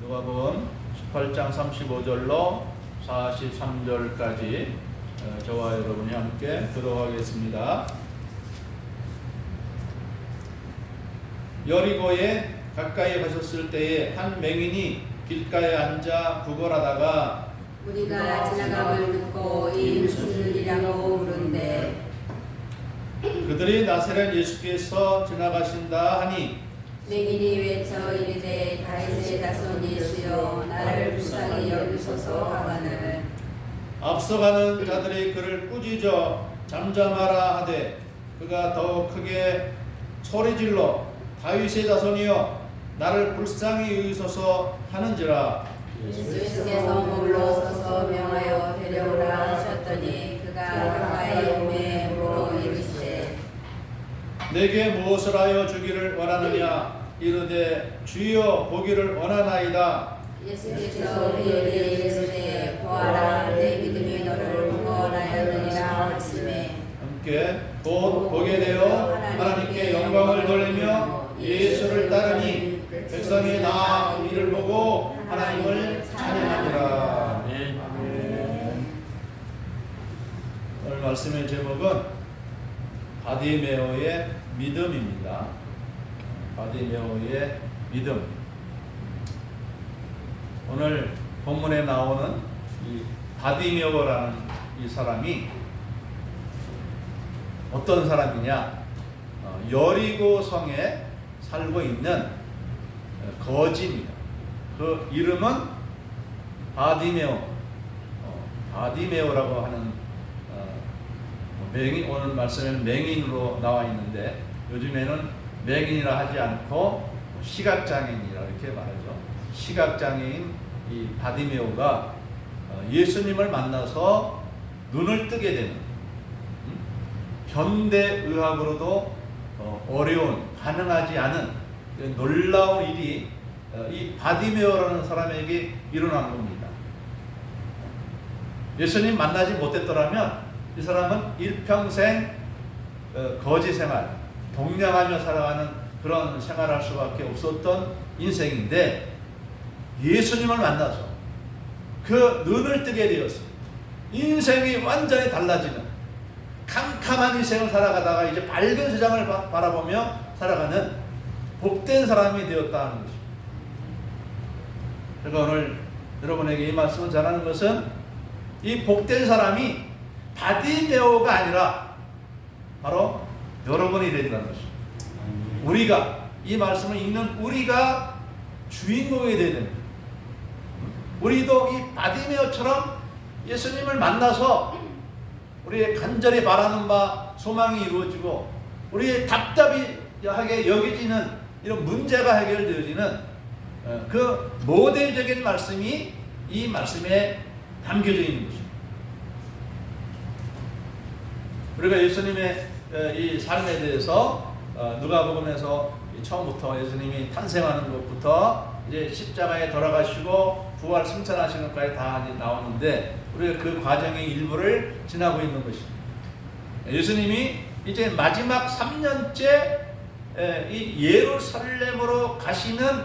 누가복음 18장 35절로 43절까지 저와 여러분이 함께 들어가겠습니다. 여리고에 가까이 가셨을 때에 한 맹인이 길가에 앉아 구걸하다가 우리가 지나감을 듣고 이 무슨 일이라고 물은데 그들이 나사렛 예수께서 지나가신다 하니 맹인이 외쳐 이르되 다윗의 자손 예수여 나를 불쌍히 여기소서 하거늘 앞서가는 자들이 그를 꾸짖어 잠잠하라 하되 그가 더욱 크게 소리질러 다윗의 자손이여 나를 불쌍히 여기소서 하는지라. 예수께서 물로 서서 명하여 데려오라 하셨더니 그가 가까이 오매 물어 이르시되 내게 무엇을 하여 주기를 원하느냐 이르되 주여 보기를 원하나이다. 예수께서 그에게 이르시되 보아라 내 믿음이 너를 구원하였느니라 하시매 함께 곧 보게 되어 하나님께 영광을 돌리며 예수를 따르니 백성이 다 이를 보고 하나님을 찬양하니라. 오늘 말씀의 제목은 바디메오의 믿음입니다. 바디메오의 믿음. 오늘 본문에 나오는 이 바디메오라는 이 사람이 어떤 사람이냐? 여리고 성에 살고 있는 거지입니다. 그 이름은 바디메오. 바디메오라고 하는 맹인, 오늘 말씀에는 맹인으로 나와 있는데 요즘에는 맹인이라 하지 않고 시각장애인이라 이렇게 말하죠. 시각장애인 이 바디메오가 예수님을 만나서 눈을 뜨게 되는 현대의학으로도 어려운 가능하지 않은 놀라운 일이 이 바디메오라는 사람에게 일어난 겁니다. 예수님 만나지 못했더라면 이 사람은 일평생 거지 생활, 동냥하며 살아가는 그런 생활할 수밖에 없었던 인생인데 예수님을 만나서 그 눈을 뜨게 되었습니다. 인생이 완전히 달라지는 캄캄한 인생을 살아가다가 이제 밝은 세상을 바라보며 살아가는 복된 사람이 되었다는 것입니다. 그러니까 오늘 여러분에게 이 말씀을 전하는 것은 이 복된 사람이 바디메오가 아니라 바로 여러분이 되리라는 것입니다. 우리가 이 말씀을 읽는 우리가 주인공이 되야 됩니다. 우리도 이 바디메오처럼 예수님을 만나서 우리의 간절히 바라는 바 소망이 이루어지고 우리의 답답하게 여겨지는 이런 문제가 해결되어지는 그 모델적인 말씀이 이 말씀에 담겨져 있는 것입니다. 우리가 예수님의 이 삶에 대해서 누가복음에서 처음부터 예수님이 탄생하는 것부터 이제 십자가에 돌아가시고 부활 승천하시는 것까지 다 나오는데 우리가 그 과정의 일부를 지나고 있는 것입니다. 예수님이 이제 마지막 3년째 이 예루살렘으로 가시는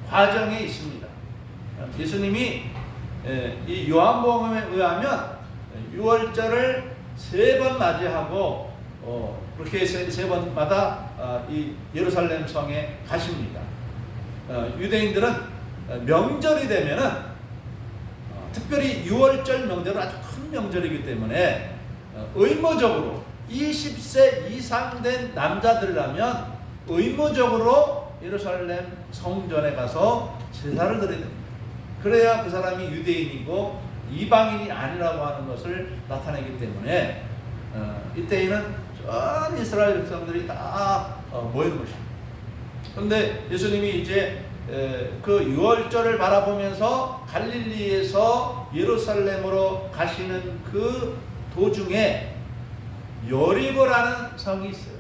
과정에 있습니다. 예수님이 이 요한복음에 의하면 6월절을 3번 맞이하고 그렇게 세 번마다 이 예루살렘 성에 가십니다. 유대인들은 명절이 되면은 특별히 6월절 명절은 아주 큰 명절이기 때문에 의무적으로 20세 이상 된 남자들이라면 의무적으로 예루살렘 성전에 가서 제사를 드려야 됩니다. 그래야 그 사람이 유대인이고 이방인이 아니라고 하는 것을 나타내기 때문에 이때에는 전 이스라엘 백성들이 다 모이는 것입니다. 그런데 예수님이 이제 그 6월절을 바라보면서 갈릴리에서 예루살렘으로 가시는 그 도중에 여리고라는 성이 있어요.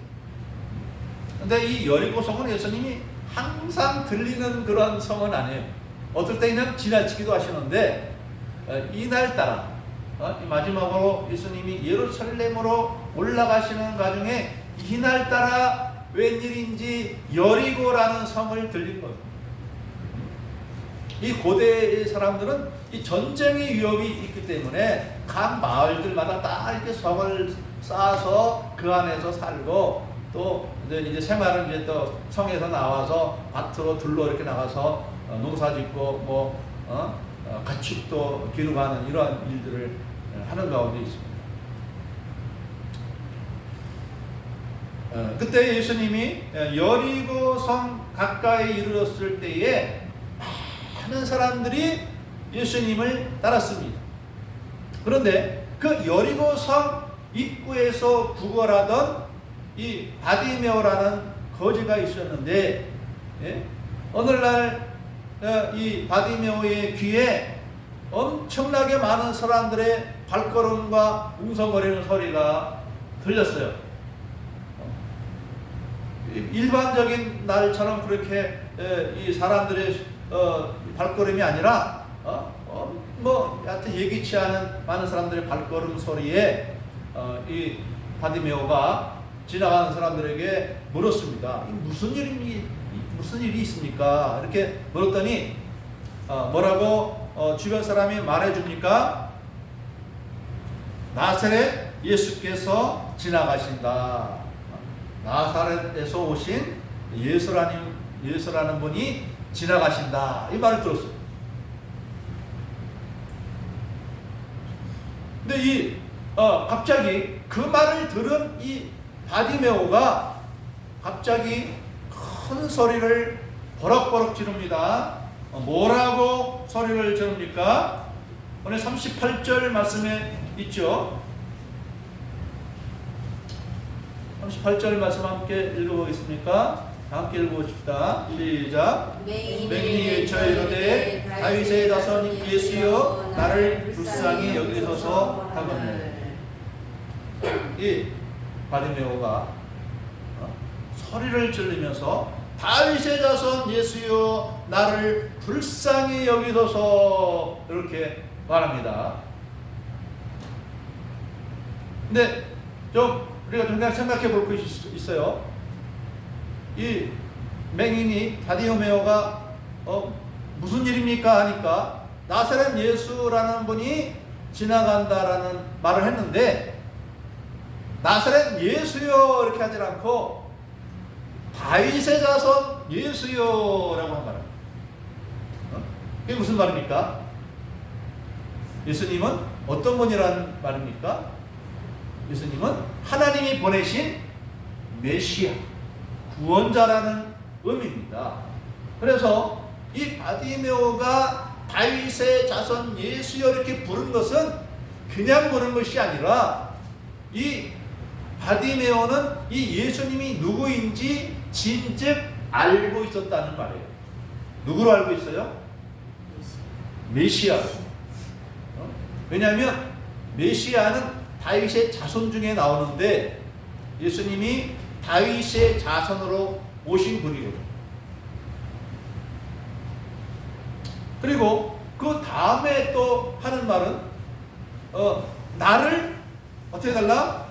그런데 이 여리고 성은 예수님이 항상 들리는 그런 성은 아니에요. 어떨 때는 지나치기도 하시는데 이날따라 마지막으로 예수님이 예루살렘으로 올라가시는 과정에 이날따라 웬일인지 여리고라는 성을 들린 거예요. 이 고대의 사람들은 이 전쟁의 위협이 있기 때문에 각 마을들마다 다 이렇게 성을 쌓아서 그 안에서 살고, 또 이제 생활은 이제 또 성에서 나와서 밭으로 들로 이렇게 나가서 농사짓고 가축도 기르가는 이러한 일들을 하는 가운데 있습니다. 그때 예수님이 여리고성 가까이 이르렀을 때에 많은 사람들이 예수님을 따랐습니다. 그런데 그 여리고성 입구에서 구걸하던 이 바디메오라는 거지가 있었는데, 오늘날 이 바디메오의 귀에 엄청나게 많은 사람들의 발걸음과 웅성거리는 소리가 들렸어요. 일반적인 날처럼 그렇게 이 사람들의 발걸음이 아니라 하여튼 예기치 않은 많은 사람들의 발걸음 소리에 이 바디메오가 지나가는 사람들에게 물었습니다. 무슨 일이 있습니까? 이렇게 물었더니 뭐라고 주변 사람이 말해줍니까? 나사렛 예수께서 지나가신다. 나사렛에서 오신 예수라는 분이 지나가신다. 이 말을 들었어요. 근데 갑자기 그 말을 들은 이 바디메오가 갑자기 큰 소리를 버럭버럭 지릅니다. 뭐라고 소리를 지릅니까? 오늘 38절 말씀에 있죠. 38절 말씀 함께 읽어보겠습니까? 함께 읽어보십시다. 시작. 맹인이 외쳐 이르되 다윗의 자손 예수여 나를 불쌍히 여기소서 하거늘. 이 바디메오가 소리를 지르면서 다윗의 자손 예수여 나를 불쌍히 여기소서 이렇게 말합니다. 근데 우리가 좀 생각해 볼 것이 있어요. 이 맹인이 바디메오가 무슨 일입니까 하니까 나사렛 예수라는 분이 지나간다라는 말을 했는데, 나사렛 예수여 이렇게 하지 않고 다윗의 자손 예수여라고 한 말입니다. 그게 무슨 말입니까? 예수님은 어떤 분이라는 말입니까? 예수님은 하나님이 보내신 메시아, 구원자라는 의미입니다. 그래서 이 바디메오가 다윗의 자손 예수여 이렇게 부른 것은 그냥 부른 것이 아니라, 이 바디메오는 이 예수님이 누구인지 진즉 알고 있었다는 말이에요. 누구로 알고 있어요? 메시아로. 왜냐하면 메시아는 다윗의 자손 중에 나오는데 예수님이 다윗의 자손으로 오신 분이거든요. 그리고 그 다음에 또 하는 말은 나를 어떻게 해달라?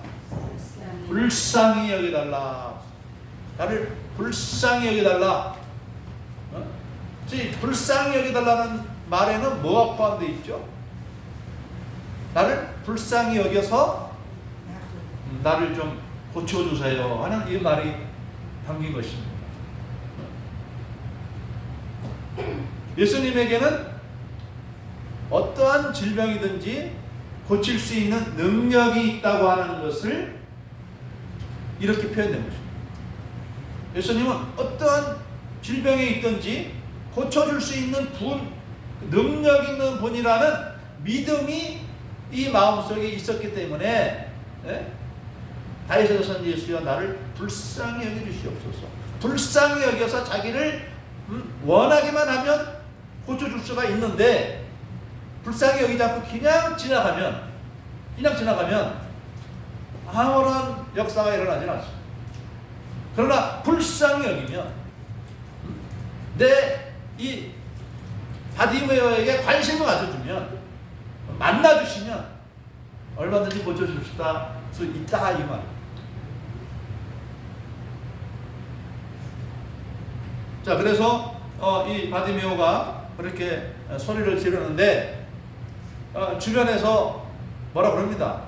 불쌍히 여겨달라. 나를 불쌍히 여겨달라. 불쌍히 여겨달라는 말에는 뭐가 포함되어 있죠? 나를 불쌍히 여겨서 나를 좀 고쳐주세요 하는 이 말이 담긴 것입니다. 예수님에게는 어떠한 질병이든지 고칠 수 있는 능력이 있다고 하는 것을 이렇게 표현된 것입니다. 예수님은 어떠한 질병이 있든지 고쳐줄 수 있는 능력 있는 분이라는 믿음이 이 마음속에 있었기 때문에 다윗의 자손 예수여 나를 불쌍히 여겨주시옵소서. 불쌍히 여겨서 자기를 원하기만 하면 고쳐줄 수가 있는데, 불쌍히 여기지 않고 그냥 지나가면 아무런 역사가 일어나지 않습니다. 그러나 불쌍히 여기면 이 바디메오에게 관심을 가져주면, 만나주시면 얼마든지 고쳐줄 수 있다 이 말입니다. 자, 그래서 이 바디메오가 그렇게 소리를 지르는데 주변에서 뭐라 그럽니다.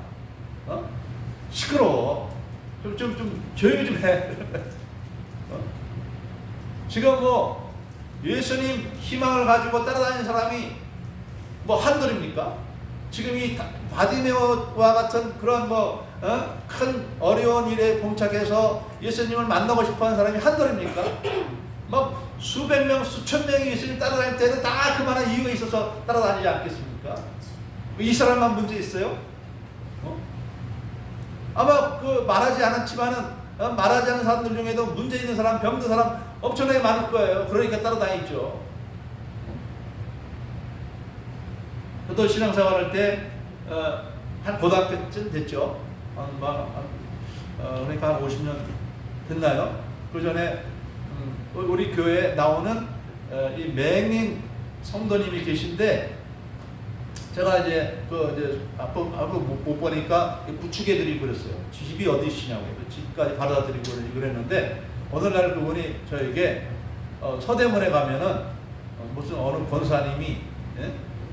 시끄러워. 좀 조용히 좀 해. 지금 뭐 예수님 희망을 가지고 따라다니는 사람이 뭐 한둘입니까? 지금 이 바디메오와 같은 그런 큰 어려운 일에 봉착해서 예수님을 만나고 싶어하는 사람이 한둘입니까? 막 수백 명, 수천 명이 예수님 따라다닐 때는 다 그만한 이유가 있어서 따라다니지 않겠습니까? 이 사람만 문제 있어요? 아마 말하지 않았지만은 말하지 않은 사람들 중에도 문제 있는 사람, 병든 사람 엄청나게 많을 거예요. 그러니까 따라다니죠. 저도 신앙생활 할 때 한 고등학교쯤 됐죠. 그러니까 한 50년 됐나요? 그 전에 우리 교회에 나오는 이 맹인 성도님이 계신데 제가 이제 못 보니까 부축해 드리고 그랬어요. 집이 어디시냐고. 집까지 바라다 드리고 그랬는데 어느 날 그분이 저에게 서대문에 가면은 무슨 어느 권사님이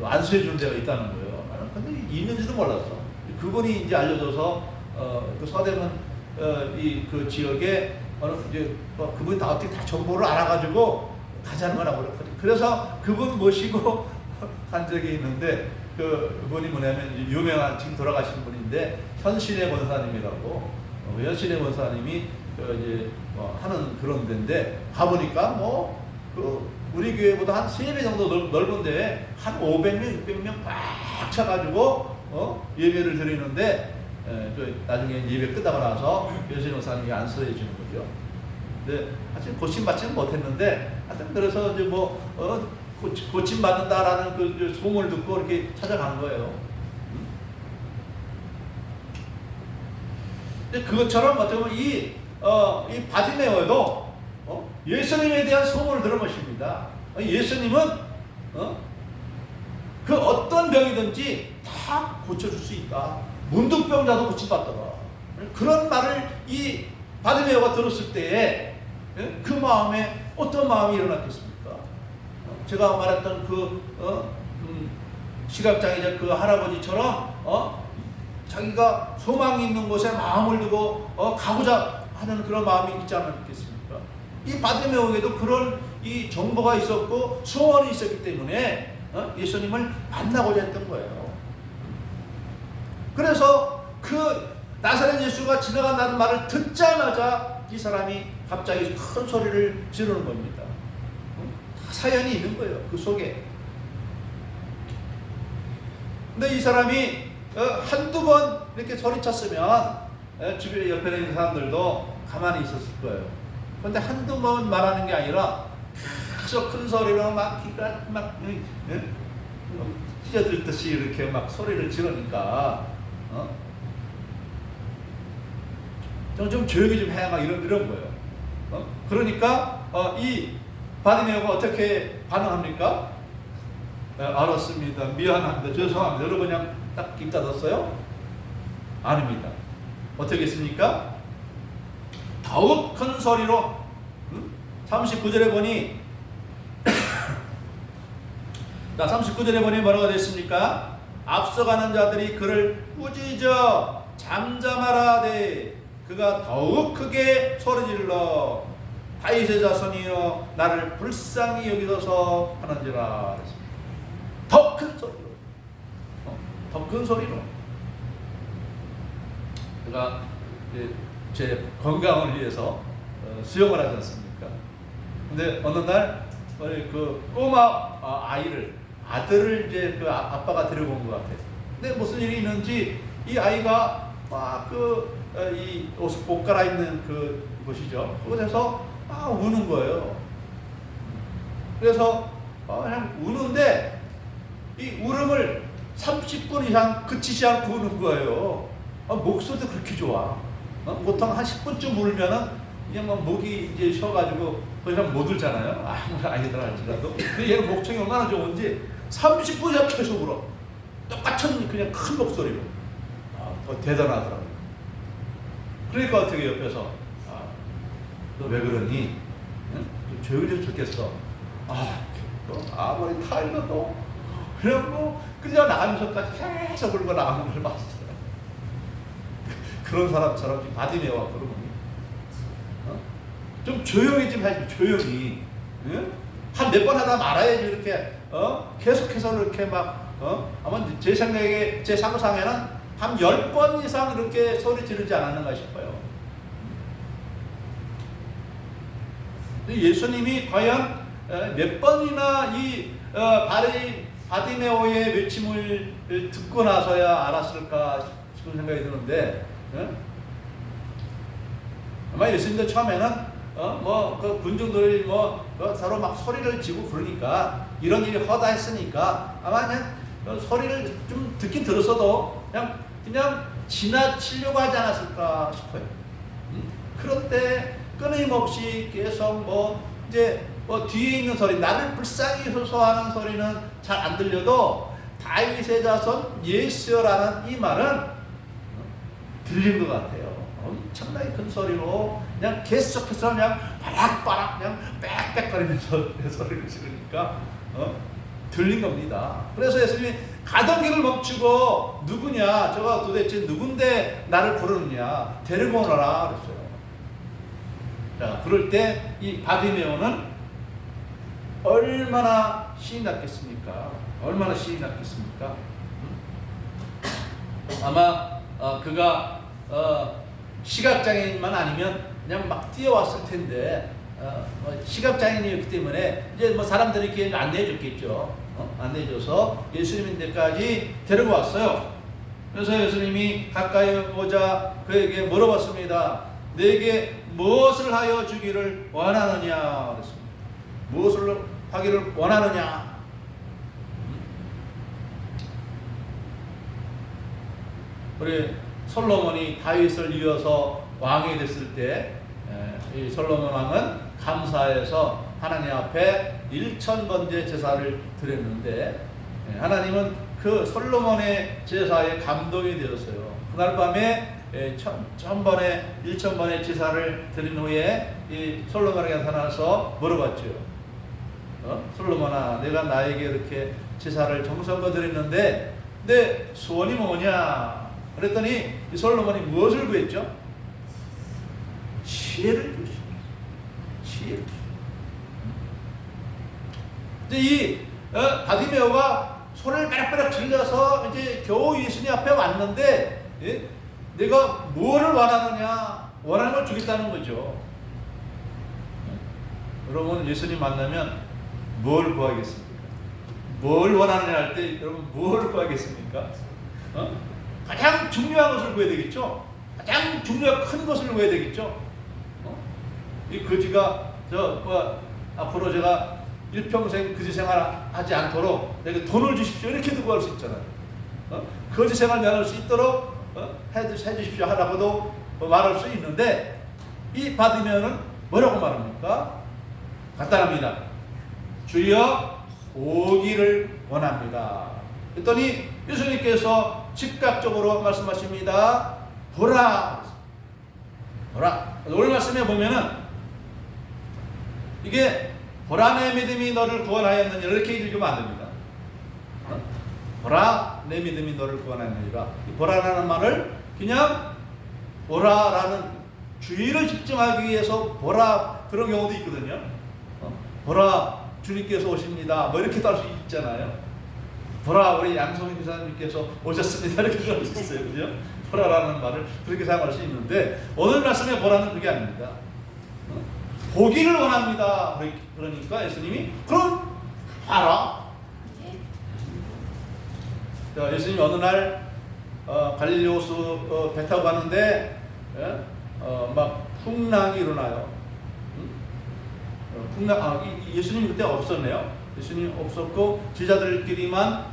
안수해 주는 데가 있다는 거예요. 나는 근데 있는지도 몰랐어. 그분이 이제 알려줘서 그 서대문 그 지역에 이제 그분이 다 어떻게 다 정보를 알아가지고 가자는 거라고 그랬거든요. 그래서 그분 모시고 간 적이 있는데 그분이 뭐냐면 유명한 지금 돌아가신 분인데 현신의 권사님이라고 현신의 권사님이 이제 하는 그런 데인데 가보니까 우리 교회보다 한 3배 정도 넓은데 한 500명, 600명 꽉 차가지고 예배를 드리는데 나중에 예배 끝나고 나서 현신의 권사님이 안수해 주는 거죠. 근데 사실 고침받지는 못했는데 하여튼 그래서 이제 고침 받는다라는 그 소문을 듣고 이렇게 찾아간 거예요. 근데 그것처럼 어떻게 보면 이 바디메오도 예수님에 대한 소문을 들은 것입니다. 예수님은 그 어떤 병이든지 다 고쳐줄 수 있다. 문둥병자도 고침받더라. 그런 말을 이 바디메오가 들었을 때에 그 마음에 어떤 마음이 일어났겠습니까? 제가 말했던 시각장애자 그 할아버지처럼 자기가 소망이 있는 곳에 마음을 두고 가고자 하는 그런 마음이 있지 않았겠습니까? 이 바디메오에도 그런 이 정보가 있었고 소원이 있었기 때문에 예수님을 만나고자 했던 거예요. 그래서 그 나사렛 예수가 지나간다는 말을 듣자마자 이 사람이 갑자기 큰 소리를 지르는 겁니다. 사연이 있는 거예요. 그 속에. 근데 이 사람이 한두 번 이렇게 소리쳤으면 주변에 옆에 있는 사람들도 가만히 있었을 거예요. 그런데 한두 번 말하는 게 아니라 계속 큰 소리로 막 기가 막 찢어들듯이 이렇게 막 소리를 지르니까 좀 조용히 좀 해야 막 이런 거예요. 그러니까 이 바디메오가 어떻게 반응합니까? 알았습니다. 미안합니다. 죄송합니다. 여러분 그냥 딱 입 닫았어요? 아닙니다. 어떻게 했습니까? 더욱 큰 소리로 39절에 보니 자 39절에 보니 뭐라고 됐습니까? 앞서가는 자들이 그를 꾸짖어 잠잠하라 하되 그가 더욱 크게 소리질러 다윗의 자손이여 나를 불쌍히 여기소서 하는지라. 더 큰 소리로, 더 큰 소리로. 제가 제 건강을 위해서 수영을 하지 않습니까? 근데 어느 날 그 꼬마 아들을 이제 그 아빠가 데려온 것 같아요. 근데 무슨 일이 있는지 이 아이가 막 이 옷 갈아입는 그 곳이죠. 그곳에서 우는 거예요. 그래서 그냥 우는데 이 울음을 30분 이상 그치지 않고 우는 거예요. 목소리도 그렇게 좋아. 보통 한 10분쯤 울면은 그냥 목이 이제 쉬어가지고 더 이상 못 울잖아요. 아무리 아이들 할지라도. 근데 얘는 목청이 얼마나 좋은지 30분 이상 계속 울어. 똑같은 그냥 큰 목소리로. 더 대단하더라고요. 그러니까 어떻게 옆에서 너 왜 그러니? 응? 좀 조용히 좀 좋겠어. 아무리 타일러도 그냥 뭐 끌려 나가면서까지 계속 끌고 나가는 걸 봤어요. 그런 사람처럼 지금 바디메오가 그런 거니. 좀 조용히 좀 해줘, 조용히. 응? 한 몇 번 하다 말아야지 이렇게 계속해서 이렇게 막 아마 제 생각에 제 상상에는 한 10번 이상 이렇게 소리 지르지 않았는가 싶어요. 예수님이 과연 몇 번이나 이 바디메오의 외침을 듣고 나서야 알았을까 싶은 생각이 드는데, 아마 예수님도 처음에는 그 군중들이 서로 막 소리를 지고 그러니까 이런 일이 허다했으니까 아마 그냥 소리를 좀 듣긴 들었어도 그냥 지나치려고 하지 않았을까 싶어요. 그런데 끊임없이 계속 이제 뒤에 있는 소리, 나를 불쌍히 호소하는 소리는 잘 안 들려도 다윗의 자손 예수여라는 이 말은 들린 것 같아요. 엄청나게 큰 소리로 그냥 계속해서 그냥 바락바락 그냥 빽빽거리면서 소리를 지르니까 들린 겁니다. 그래서 예수님이 가던 길을 멈추고 누구냐, 저가 도대체 누군데 나를 부르느냐, 데리고 오너라 그랬어요. 자, 그럴 때 이 바디메오는 얼마나 신이 났겠습니까? 얼마나 신이 났겠습니까? 아마 그가 시각장애인만 아니면 그냥 막 뛰어왔을 텐데 시각장애인이었기 때문에 이제 사람들이 이렇게 안내해줬겠죠. 안내해줘서 예수님 데까지 데리고 왔어요. 그래서 예수님이 가까이 오자 그에게 물어봤습니다. 내게 무엇을 하여 주기를 원하느냐 그랬습니다. 무엇을 하기를 원하느냐? 우리 솔로몬이 다윗을 이어서 왕이 됐을 때 이 솔로몬 왕은 감사해서 하나님 앞에 1000번째 제사를 드렸는데 하나님은 그 솔로몬의 제사에 감동이 되었어요. 그날 밤에 1000번의 제사를 드린 후에 이 솔로몬에게 나타나서 물어봤죠. 솔로몬아, 내가 나에게 이렇게 제사를 정성껏 드렸는데 내 소원이 뭐냐? 그랬더니 이 솔로몬이 무엇을 구했죠? 지혜를 주시오. 지혜를 주시오. 이제 이 바디메오가 소리를 빼락빼락 질려서 이제 겨우 예수님 앞에 왔는데 내가 뭐를 원하느냐? 원하는 걸 주겠다는 거죠. 여러분 예수님 만나면 뭘 구하겠습니까? 뭘 원하느냐 할 때 여러분 뭘 구하겠습니까? 가장 중요한 것을 구해야 되겠죠? 가장 중요한 큰 것을 구해야 되겠죠? 이 거지가 앞으로 제가 일평생 거지 생활 하지 않도록 내가 돈을 주십시오 이렇게도 구할 수 있잖아요. 거지 생활 면할 수 있도록 해주십시오 하라고도 말할 수 있는데 이 바디메오는 뭐라고 말합니까? 간단합니다. 주여 오기를 원합니다. 그랬더니 예수님께서 즉각적으로 말씀하십니다. 보라. 보라. 오늘 말씀에 보면은 이게 보라 내 믿음이 너를 구원하였느니라 이렇게 읽으면 안 됩니다. 보라 내 믿음이 너를 구원하였느니라. 이 보라라는 말을 그냥 보라라는 주의를 집중하기 위해서 보라 그런 경우도 있거든요. 보라 주님께서 오십니다. 뭐 이렇게도 할 수 있잖아요. 보라 우리 양성희 기사님께서 오셨습니다. 이렇게 할 수 있어요. 그죠? 보라라는 말을 그렇게 사용할 수 있는데 오늘 말씀의 보라는 그게 아닙니다. 보기를 원합니다. 그러니까 예수님이 그럼 봐라. 자, 예수님이 어느 날 갈릴리 호수 배 타고 가는데 막 풍랑이 일어나요. 예수님이 그때 없었네요. 예수님이 없었고 제자들끼리만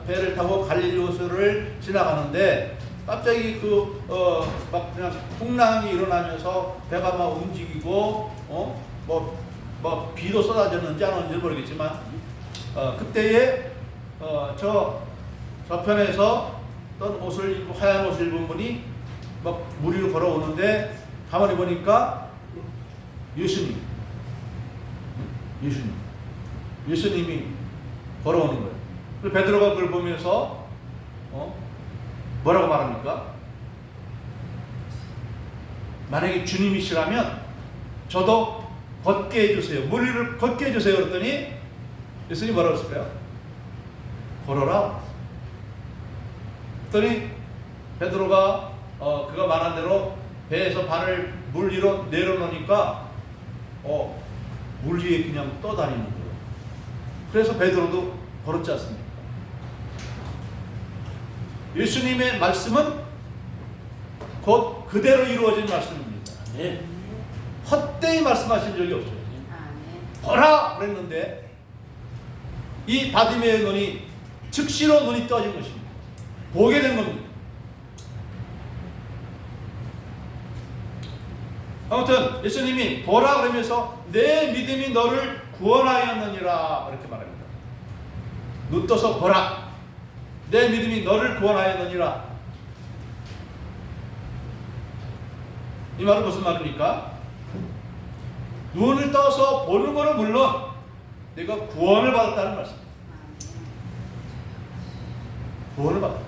배를 타고 갈릴리 호수를 지나가는데 갑자기 막 그냥 풍랑이 일어나면서 배가 막 움직이고 뭐 비도 쏟아졌는지 안 오는지 모르겠지만 그때에 저편에서 어떤 옷을 입고 하얀 옷을 입은 분이 막 물 위로 걸어오는데 가만히 보니까 예수님 예수님이 걸어오는 거예요. 그리고 베드로가 그걸 보면서 뭐라고 말합니까? 만약에 주님이시라면 저도 걷게 해주세요. 물 위를 걷게 해주세요. 그랬더니 예수님이 뭐라고 했을까요? 걸어라. 그랬더니 베드로가 그가 말한 대로 배에서 발을 물 위로 내려놓으니까 물 위에 그냥 떠다니는 거예요. 그래서 베드로도 걸었지 않습니까? 예수님의 말씀은 곧 그대로 이루어진 말씀입니다. 네. 헛되이 말씀하신 적이 없어요. 아멘. 보라 그랬는데 이 바디메의 눈이 즉시로 눈이 떠진 것입니다. 보게 된 겁니다. 아무튼 예수님이 보라 그러면서 내 믿음이 너를 구원하였느니라 이렇게 말합니다. 눈 떠서 보라. 내 믿음이 너를 구원하였느니라. 이 말은 무슨 말입니까? 눈을 떠서 보는 것은 물론 내가 구원을 받았다는 말씀입니다. 구원을 받았다.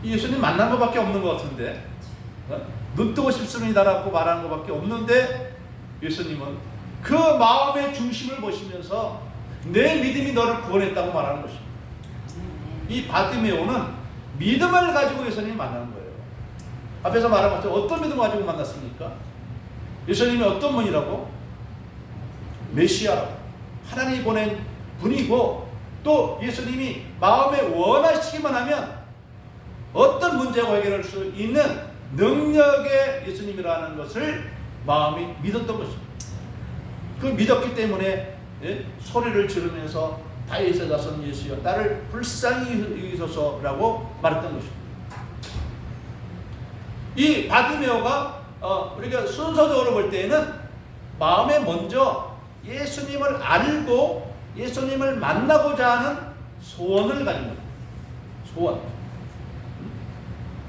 예수님 만난 것밖에 없는 것 같은데 눈 뜨고 싶습니다라고 말하는 것밖에 없는데 예수님은 그 마음의 중심을 보시면서 내 믿음이 너를 구원했다고 말하는 것입니다. 이 바디메오는 믿음을 가지고 예수님이 만난 거예요. 앞에서 말한 것처럼 어떤 믿음을 가지고 만났습니까? 예수님이 어떤 분이라고? 메시아라고 하나님이 보낸 분이고 또 예수님이 마음에 원하시기만 하면 어떤 문제가 해결할 수 있는 능력의 예수님이라는 것을 마음이 믿었던 것입니다. 그 믿었기 때문에 소리를 지르면서 다윗의 자손 예수여 나를 불쌍히 여기소서라고 말했던 것입니다. 이 바디메오가 우리가 순서적으로 볼 때에는 마음에 먼저 예수님을 알고 예수님을 만나고자 하는 소원을 가진 겁니다. 소원.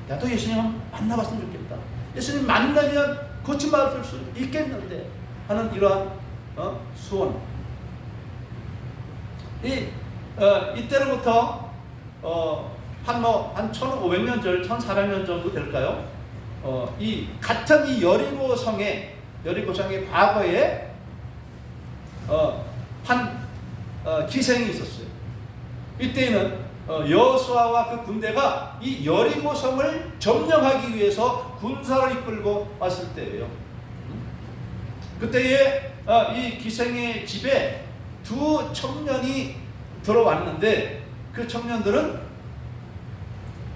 나도 예수님을 만나봤으면 좋겠다. 예수님 만나면 고침받을 수 있겠는데 하는 이러한 소원. 이때로부터 한 1500년 전, 1400년 정도 될까요? 이 같은 이 여리고성의 과거에 한 기생이 있었어요. 이때는 여호수아와 그 군대가 이 여리고성을 점령하기 위해서 군사를 이끌고 왔을 때예요. 그때에 이 기생의 집에 두 청년이 들어왔는데 그 청년들은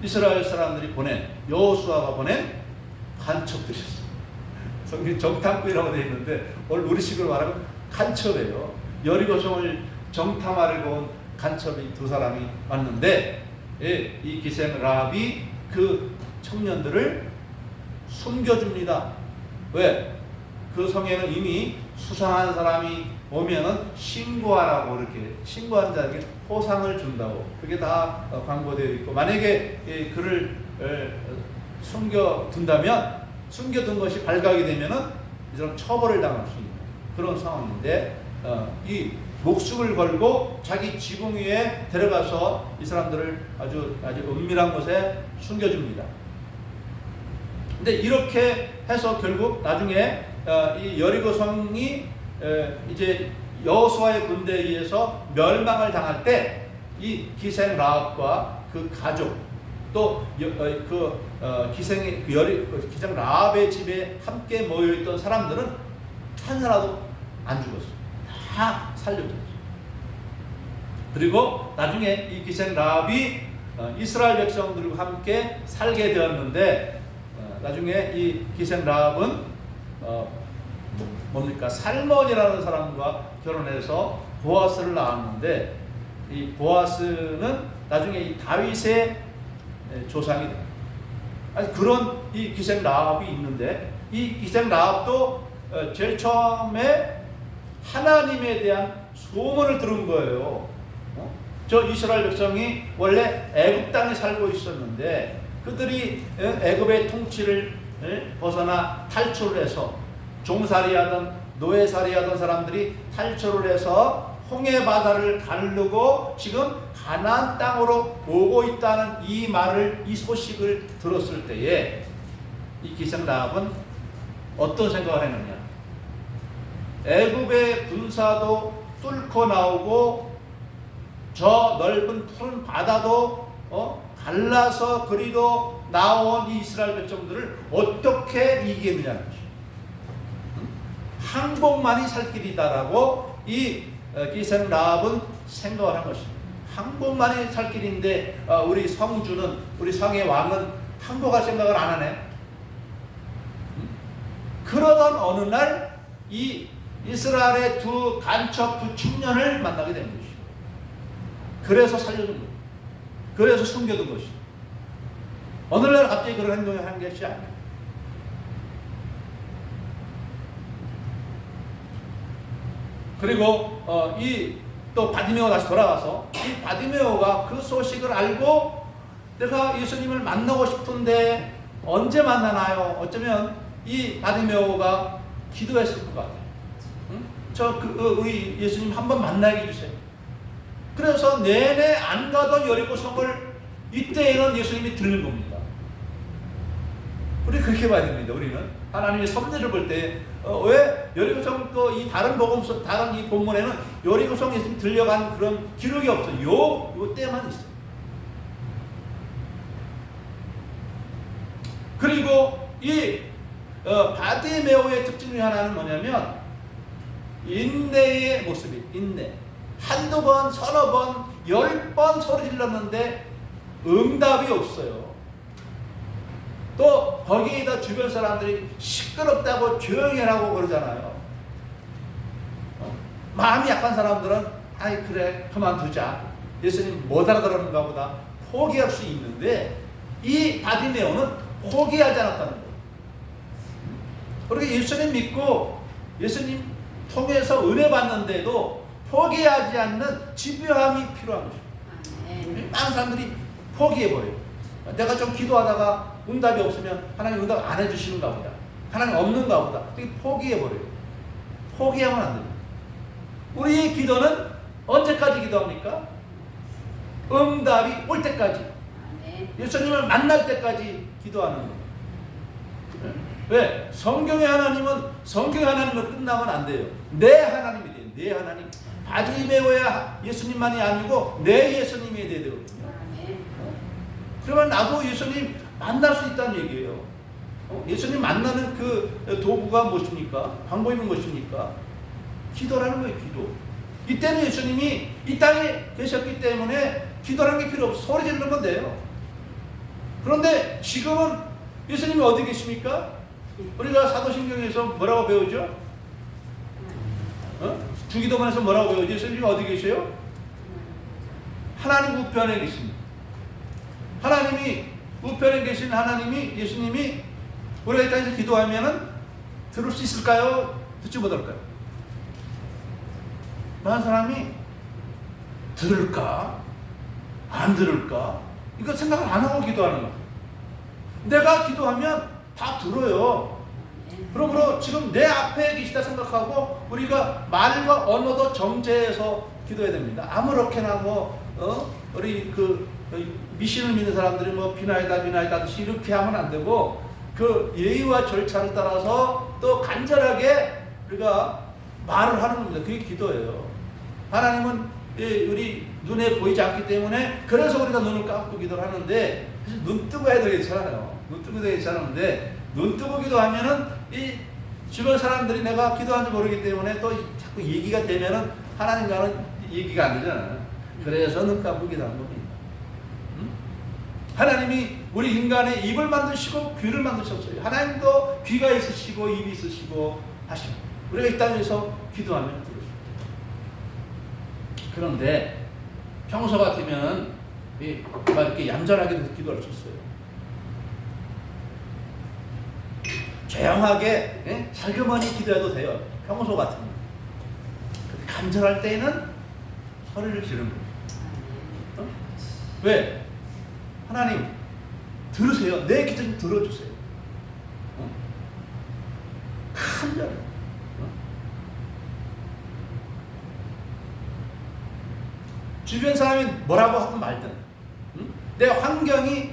이스라엘 사람들이 보낸 여호수아가 보낸 간첩들이었어요. 성경 정탐꾼이라고 되어 있는데 오늘 우리식으로 말하면 간첩이에요. 여리고성을 정탐하려고 온 간첩이 두 사람이 왔는데 이 기생 라합이 그 청년들을 숨겨줍니다. 왜? 그 성에는 이미 수상한 사람이 오면은 신고하라고 이렇게 신고하는 자에게 포상을 준다고 그게 다 광고되어 있고 만약에 그를 숨겨둔다면 숨겨둔 것이 발각이 되면은 이 사람 처벌을 당할 수 있는 그런 상황인데 이 목숨을 걸고 자기 지붕 위에 데려가서 이 사람들을 아주 은밀한 곳에 숨겨줍니다. 근데 이렇게 해서 결국 나중에 이 여리고성이 이제 여호수아의 군대에 의해서 멸망을 당할 때 이 기생 라합과 그 가족 또 기생 라합의 집에 함께 모여 있던 사람들은 한 사람도 안 죽었어요. 다 살려졌어요. 그리고 나중에 이 기생 라합이 이스라엘 백성들과 함께 살게 되었는데 나중에 이 기생 라합은 뭡니까? 살몬이라는 사람과 결혼해서 보아스를 낳았는데 이 보아스는 나중에 이 다윗의 조상이 됩니다. 그런 이 기생 라합이 있는데 이 기생 라합도 제일 처음에 하나님에 대한 소문을 들은 거예요. 저 이스라엘 백성이 원래 애굽 땅에 살고 있었는데 그들이 애굽의 통치를 벗어나 탈출을 해서 종살이하던 노예살이하던 사람들이 탈출을 해서 홍해 바다를 가르고 지금 가나안 땅으로 오고 있다는 이 말을, 이 소식을 들었을 때에 이 기생 라합은 어떤 생각을 했느냐? 애굽의 군사도 뚫고 나오고 저 넓은 푸른 바다도 갈라서 그리도 나온 이 이스라엘 백성들을 어떻게 이기겠느냐는 것이죠. 항복만이 살 길이다라고 이 기생 라합은 생각을 한 것입니다. 항복만이 살 길인데 우리 성주는, 우리 성의 왕은 항복할 생각을 안 하네. 그러던 어느 날 이 이스라엘의 두 간첩, 두 청년을 만나게 된 것이죠. 그래서 살려준 거예요. 그래서 숨겨둔 것이죠. 어느 날 갑자기 그런 행동을 한 것이 아니에요. 그리고 이 또 바디메오가 다시 돌아가서 이 바디메오가 그 소식을 알고 내가 예수님을 만나고 싶은데 언제 만나나요? 어쩌면 이 바디메오가 기도했을 것 같아요. 응? 우리 예수님 한번 만나게 해주세요. 그래서 내내 안 가던 여리고성을 이때에는 예수님이 들는 겁니다. 우리 그렇게 봐야 됩니다. 우리는 하나님의 섭리를 볼 때 왜 여리고성 또 이 다른 복음서, 다른 이 본문에는 여리고성 예수님 들려간 그런 기록이 없어요. 요 때만 있어요. 그리고 이 바디메오의 특징 중 하나는 뭐냐면 인내의 모습이, 인내. 한두 번, 서너 번, 10번 소리 질렀는데 응답이 없어요. 또 거기에다 주변 사람들이 시끄럽다고 조용히 하라고 그러잖아요. 마음이 약한 사람들은 아이 그래 그만두자, 예수님 못 알아들었는가 보다, 포기할 수 있는데 이 바디메오는 포기하지 않았다는 거예요. 그렇게 예수님 믿고 예수님 통해서 은혜 받는데도 포기하지 않는 집요함이 필요한 것입니다. 많은 사람들이 포기해버려요. 내가 좀 기도하다가 응답이 없으면 하나님 응답 안 해주시는가 보다, 하나님 없는가 보다, 포기해버려요. 포기하면 안 됩니다. 우리의 기도는 언제까지 기도합니까? 응답이 올 때까지, 예수님을 만날 때까지 기도하는 겁니다. 왜? 성경의 하나님은 성경의 하나님으로 끝나면 안 돼요. 내 하나님이 돼요. 내 하나님. 바디메오야 예수님만이 아니고 내 예수님이 돼야 되거든요. 그러면 나도 예수님 만날 수 있다는 얘기예요. 예수님 만나는 그 도구가 무엇입니까? 방법이 무엇입니까? 기도라는 거예요. 기도. 이때는 예수님이 이 땅에 계셨기 때문에 기도라는 게 필요 없어. 소리 지르면 돼요. 그런데 지금은 예수님이 어디 계십니까? 우리가 사도신경에서 뭐라고 배우죠? 주기도문에서 뭐라고 배우죠? 예수님이 어디 계세요? 하나님 우편에 계십니다. 하나님이 우편에 계신 하나님이, 예수님이 우리가 이 땅에서 기도하면은 들을 수 있을까요? 듣지 못할까요? 많은 사람이 들을까? 안 들을까? 이거 생각을 안 하고 기도하는 거예요. 내가 기도하면 다 들어요. 그러므로 지금 내 앞에 계시다 생각하고 우리가 말과 언어도 정제해서 기도해야 됩니다. 아무렇게나 우리 미신을 믿는 사람들이 비나이다 하듯이 이렇게 하면 안 되고 그 예의와 절차를 따라서 또 간절하게 우리가 말을 하는 겁니다. 그게 기도예요. 하나님은 우리 눈에 보이지 않기 때문에 그래서 우리가 눈을 감고 기도를 하는데 사실 눈 뜨고 해도 괜찮아요. 눈 뜨고 해도 괜찮은데 눈 뜨고 기도하면은 이 주변 사람들이 내가 기도하는지 모르기 때문에 또 자꾸 얘기가 되면은 하나님과는 얘기가 안 되잖아요. 그래서 눈 감고 기도하는 겁니다. 하나님이 우리 인간의 입을 만드시고 귀를 만드셨어요. 하나님도 귀가 있으시고 입이 있으시고 하시고 우리가 이 땅에서 기도하면 들으십니다. 그런데 평소 같으면 이렇게 얌전하게 기도할 수 있어요. 조용하게 살그머니 기도해도 돼요. 평소 같으면. 간절할 때에는 소리를 지르는 거예요. 왜? 하나님 들으세요. 내 기도 좀 들어주세요. 간절해. 주변 사람이 뭐라고 하든 말든, 내 환경이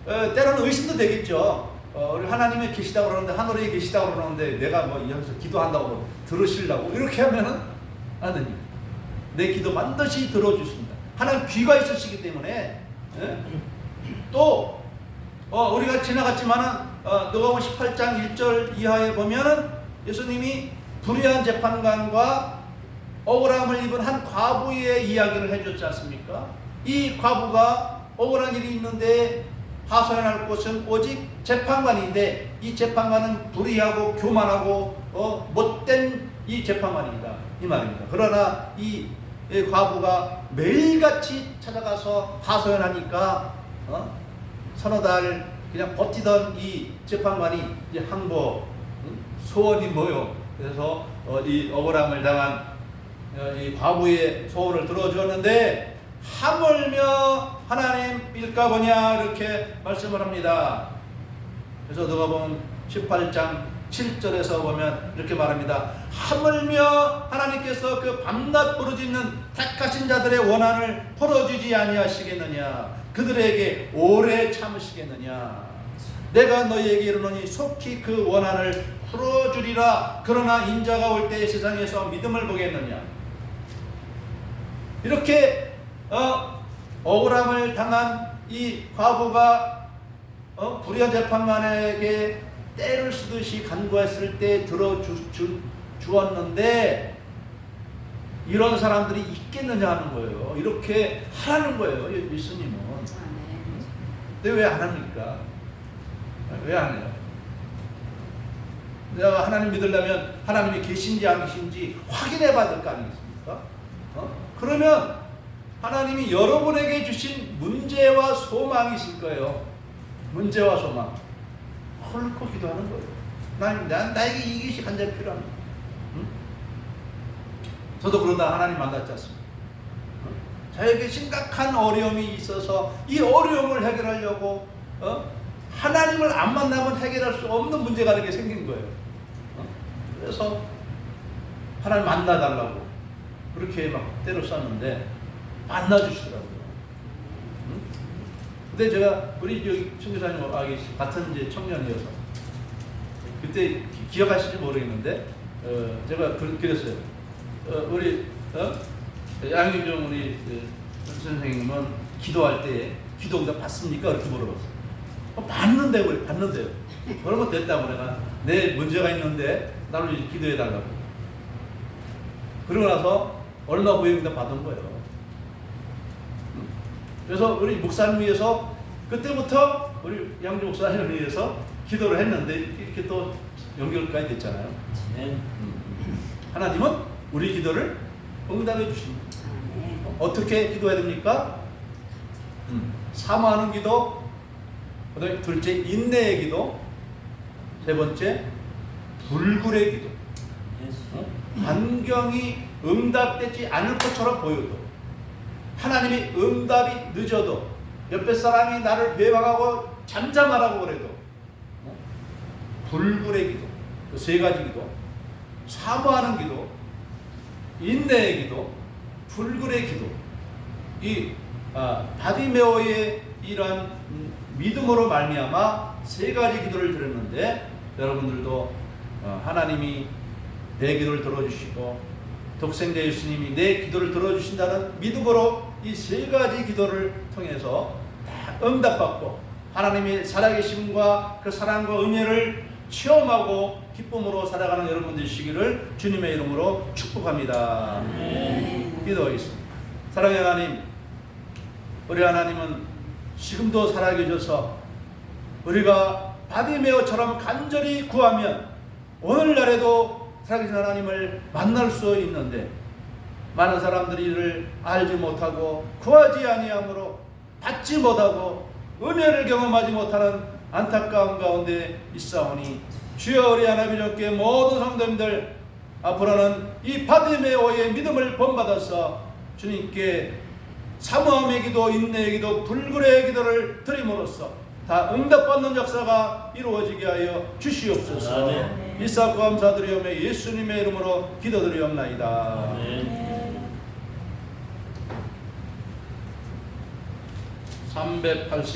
때로는 의심도 되겠죠. 우리 하나님이 계시다고 그러는데, 하늘에 계시다고 그러는데 내가 뭐 여기서 기도한다고 들으시려고 이렇게 하면은 안 됩니다. 내 기도 반드시 들어주신다. 하나님 귀가 있으시기 때문에. 또 우리가 지나갔지만은 누가복음 18장 1절 이하에 보면은 예수님이 불의한 재판관과 억울함을 입은 한 과부의 이야기를 해줬지 않습니까? 이 과부가 억울한 일이 있는데 하소연할 곳은 오직 재판관인데, 이 재판관은 불의하고 교만하고 못된 이 재판관이다, 이 말입니다. 그러나 이 과부가 매일같이 찾아가서 하소연하니까 서너 달 그냥 버티던 이 재판관이 이제 항복, 소원이 뭐요? 그래서 이 억울함을 당한 이 과부의 소원을 들어주었는데, 하물며 하나님일까 보냐 이렇게 말씀을 합니다. 그래서 누가복음 18장 7절에서 보면 이렇게 말합니다. 하물며 하나님께서 그 밤낮 부르짖는 택하신 자들의 원한을 풀어주지 아니하시겠느냐, 그들에게 오래 참으시겠느냐. 내가 너희에게 이르노니 속히 그 원한을 풀어주리라. 그러나 인자가 올 때에 세상에서 믿음을 보겠느냐. 이렇게 억울함을 당한 이 과부가 불의한 재판관에게 때를 쓰듯이 간구했을 때 들어주었는데, 이런 사람들이 있겠느냐 하는 거예요. 이렇게 하라는 거예요, 예수님은. 근데 왜 안 합니까? 왜 안 해요? 내가 하나님 믿으려면 하나님이 계신지 안 계신지 확인해 봐야 될 거 아니겠습니까? 그러면 하나님이 여러분에게 주신 문제와 소망이실 거예요. 문제와 소망. 헐고 기도하는 거예요. 나에게 이것이 간절히 필요합니다. 저도 그러다 하나님 만났지 않습니까? 저에게 심각한 어려움이 있어서 이 어려움을 해결하려고 하나님을 안 만나면 해결할 수 없는 문제가 이렇게 생긴 거예요. 그래서 하나님 만나달라고 그렇게 막 때려 썼는데 만나주시더라고요. 근데 제가 우리 여기 청교사님 아기 같은 이제 청년이어서 그때 기억하실지 모르겠는데 제가 그랬어요. 우리 양희종 우리 선생님은 기도할 때 기도응답 받습니까? 이렇게 물어봤어요. 받는데요, 우리 받는데요. 그러면 됐다고 내가 내 문제가 있는데 나를 기도해 달라고. 그러고 나서 얼마 후에 응답 받은 거예요. 그래서 우리 목사님 위해서 그때부터 우리 양주 목사님을 위해서 기도를 했는데 이렇게 또 연결까지 됐잖아요. 하나님은 우리 기도를 응답해 주십니다. 어떻게 기도해야 됩니까? 사모하는 기도, 그다음에 둘째 인내의 기도, 세 번째 불굴의 기도. 환경이 응답되지 않을 것처럼 보여도, 하나님이 응답이 늦어도, 옆에 사람이 나를 배반하고 잠잠하라고 그래도 불굴의 기도, 그 세 가지 기도, 사모하는 기도, 인내의 기도, 불굴의 기도. 이 바디메오의 이러한 믿음으로 말미암아 세 가지 기도를 드렸는데, 여러분들도 하나님이 내 기도를 들어주시고 독생자 예수님이 내 기도를 들어주신다는 믿음으로 이 세 가지 기도를 통해서 다 응답받고 하나님의 살아계심과 그 사랑과 은혜를 체험하고 기쁨으로 살아가는 여러분 되시기를 주님의 이름으로 축복합니다. 기도하겠습니다. 사랑의 하나님, 우리 하나님은 지금도 살아계셔서 우리가 바디메오처럼 간절히 구하면 오늘날에도 살아계신 하나님을 만날 수 있는데, 많은 사람들이 이를 알지 못하고 구하지 아니함으로 받지 못하고 은혜를 경험하지 못하는 안타까운 가운데 있사오니, 주여 우리 하나님께 모든 성도님들 앞으로는 이 바디메오의 믿음을 본받아서 주님께 사모함의 기도, 인내의 기도, 불굴의 기도를 드림으로써 다 응답받는 역사가 이루어지게 하여 주시옵소서. 이사고 감사드리오며 예수님의 이름으로 기도드리옵나이다. 380